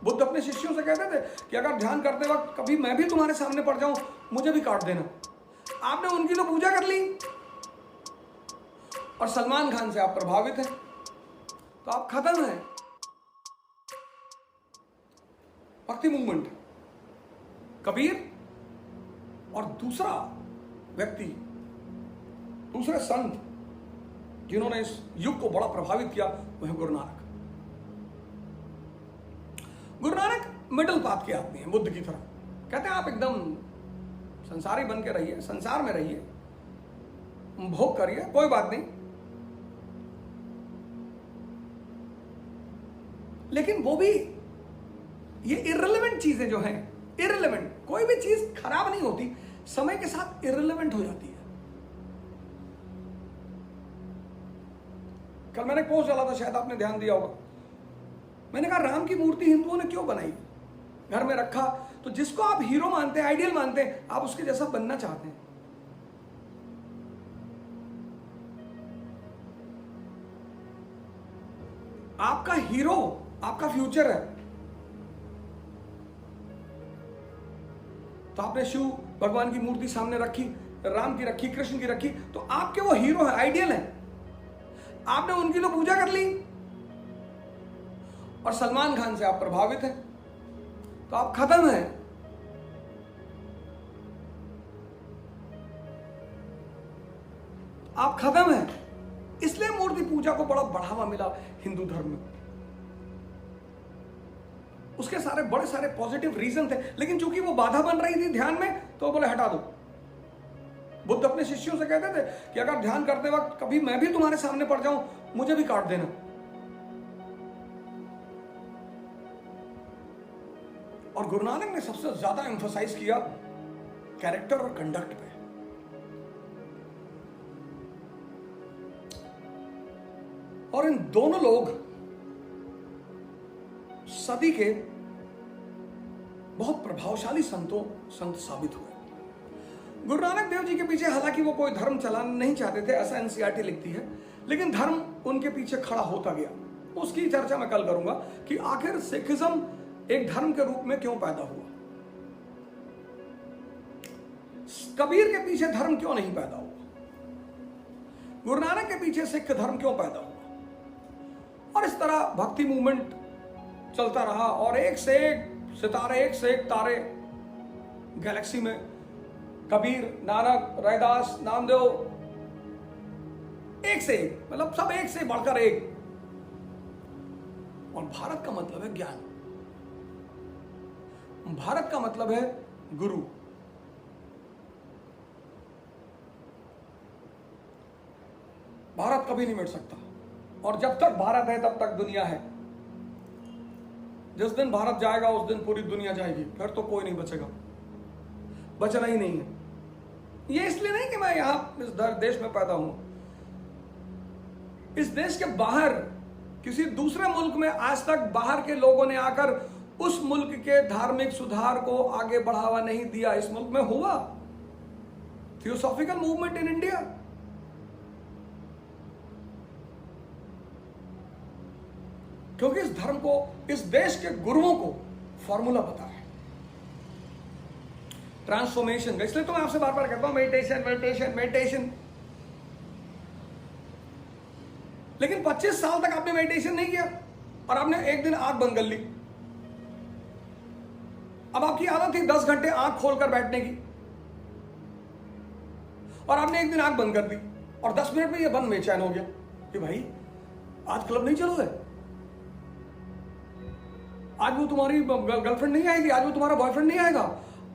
बुद्ध अपने शिष्यों से कहते थे कि अगर ध्यान करते वक्त कभी मैं भी तुम्हारे सामने पड़ जाऊं, मुझे भी काट देना। आपने उनकी तो पूजा कर ली और सलमान खान से आप प्रभावित हैं, तो आप खत्म हैं। भक्ति मूवमेंट, कबीर और दूसरा व्यक्ति, दूसरे संत जिन्होंने इस युग को बड़ा प्रभावित किया, वह है गुरु नानक। गुरु नानक मिडिल पाथ के आदमी हैं, बुद्ध की तरह। कहते हैं आप एकदम संसारी बन के रहिए, संसार में रहिए, भोग करिए, कोई बात नहीं, लेकिन वो भी ये इर्रेलेवेंट चीजें जो हैं, इर्रेलेवेंट, कोई भी चीज खराब नहीं होती, समय के साथ इर्रेलेवेंट हो जाती है। कल मैंने पोस्ट डाला था, शायद आपने ध्यान दिया होगा। मैंने कहा राम की मूर्ति हिंदुओं ने क्यों बनाई, घर में रखा, तो जिसको आप हीरो मानते हैं, आइडियल मानते हैं, आप उसके जैसा बनना चाहते हैं। आपका हीरो आपका फ्यूचर है। तो आपने शिव भगवान की मूर्ति सामने रखी, राम की रखी, कृष्ण की रखी, तो आपके वो हीरो है, आइडियल है। आपने उनकी तो पूजा कर ली और सलमान खान से आप प्रभावित हैं, तो आप खत्म हैं। आप खत्म हैं। इसलिए मूर्ति पूजा को बड़ा बढ़ावा मिला हिंदू धर्म में। उसके सारे बड़े सारे पॉजिटिव रीजन थे, लेकिन चूंकि वो बाधा बन रही थी ध्यान में, तो बोले हटा दो। बुद्ध अपने शिष्यों से कहते थे कि अगर ध्यान करते वक्त कभी मैं भी तुम्हारे सामने पड़ जाऊं, मुझे भी काट देना। और गुरु नानक ने सबसे ज्यादा एम्फसाइज किया कैरेक्टर और कंडक्ट पे। और इन दोनों लोग सदी के बहुत प्रभावशाली संत साबित हुए। गुरु नानक देव जी के पीछे हालांकि वो कोई धर्म चलाना नहीं चाहते थे, ऐसा एनसीईआरटी लिखती है, लेकिन धर्म उनके पीछे खड़ा होता गया। उसकी चर्चा मैं कल करूंगा कि आखिर सिखिज्म एक धर्म के रूप में क्यों पैदा हुआ, कबीर के पीछे धर्म क्यों नहीं पैदा हुआ, गुरु नानक के पीछे सिख धर्म क्यों पैदा हुआ। और इस तरह भक्ति मूवमेंट चलता रहा और एक से एक सितारे, एक से एक तारे गैलेक्सी में, कबीर, नानक, रैदास, नामदेव, एक से एक, मतलब सब एक से बढ़कर एक। और भारत का मतलब है ज्ञान, भारत का मतलब है गुरु। भारत कभी नहीं मिट सकता, और जब तक भारत है तब तक दुनिया है। जिस दिन भारत जाएगा उस दिन पूरी दुनिया जाएगी, फिर तो कोई नहीं बचेगा, बचना ही नहीं है। ये इसलिए नहीं कि मैं यहां इस देश में पैदा हूं, इस देश के बाहर किसी दूसरे मुल्क में आज तक बाहर के लोगों ने आकर उस मुल्क के धार्मिक सुधार को आगे बढ़ावा नहीं दिया। इस मुल्क में हुआ थियोसॉफिकल मूवमेंट इन इंडिया, क्योंकि इस धर्म को, इस देश के गुरुओं को फॉर्मूला पता है ट्रांसफॉर्मेशन का। इसलिए तो मैं आपसे बार बार कहता हूं मेडिटेशन मेडिटेशन मेडिटेशन। लेकिन 25 साल तक आपने मेडिटेशन नहीं किया और आपने एक दिन आंख बंद कर ली। अब आपकी आदत थी 10 घंटे आंख खोलकर बैठने की, और आपने एक दिन आंख बंद कर दी और 10 मिनट में यह बंद बेचैन हो गया कि भाई आज क्लब नहीं चलोगे, आज वो तुम्हारी गर्लफ्रेंड नहीं आएगी, आज वो तुम्हारा बॉयफ्रेंड नहीं आएगा,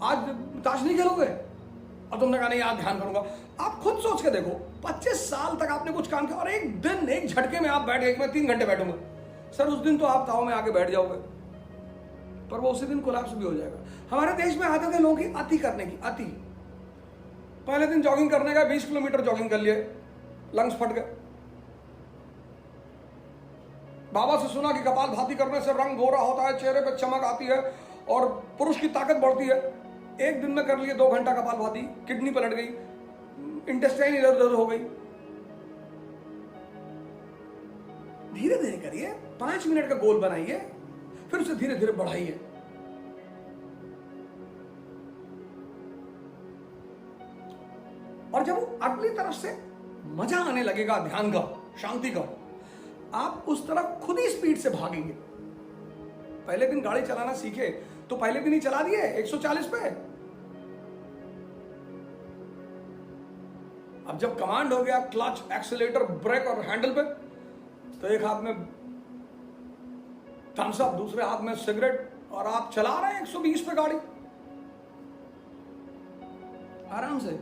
आज ताश नहीं खेलोगे। और तुमने कहा नहीं आज ध्यान करूंगा। आप खुद सोच के देखो, 25 साल तक आपने कुछ काम किया और एक दिन एक झटके में आप बैठ गए, मैं 3 घंटे बैठूंगा। सर उस दिन तो आप ताव में आके बैठ जाओगे, पर वो उसी दिन कोलैप्स भी हो जाएगा। हमारे देश में आदत है लोगों की अति करने की, अति। पहले दिन जॉगिंग करने का 20 किलोमीटर जॉगिंग कर लिए, लंग्स फट गए। बाबा से सुना कि कपालभाति करने से रंग गोरा होता है, चेहरे पे चमक आती है और पुरुष की ताकत बढ़ती है। एक दिन में कर लिए 2 घंटा कपालभाति, किडनी पलट गई, इंटेस्टाइन इधर उधर हो गई। धीरे धीरे करिए, 5 मिनट का गोल बनाइए, फिर उसे धीरे धीरे बढ़ाइए। और जब वो अगली तरफ से मजा आने लगेगा ध्यान का, शांति का, आप उस तरफ खुद ही स्पीड से भागेंगे। पहले दिन गाड़ी चलाना सीखे तो पहले दिन ही चला दिए 140 पे। अब जब कमांड हो गया क्लच, एक्सीलेटर, ब्रेक और हैंडल पे, तो एक हाथ में थम्स अप, दूसरे हाथ में सिगरेट, और आप चला रहे हैं 120 पे गाड़ी आराम से।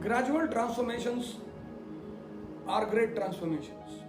Gradual transformations are great transformations.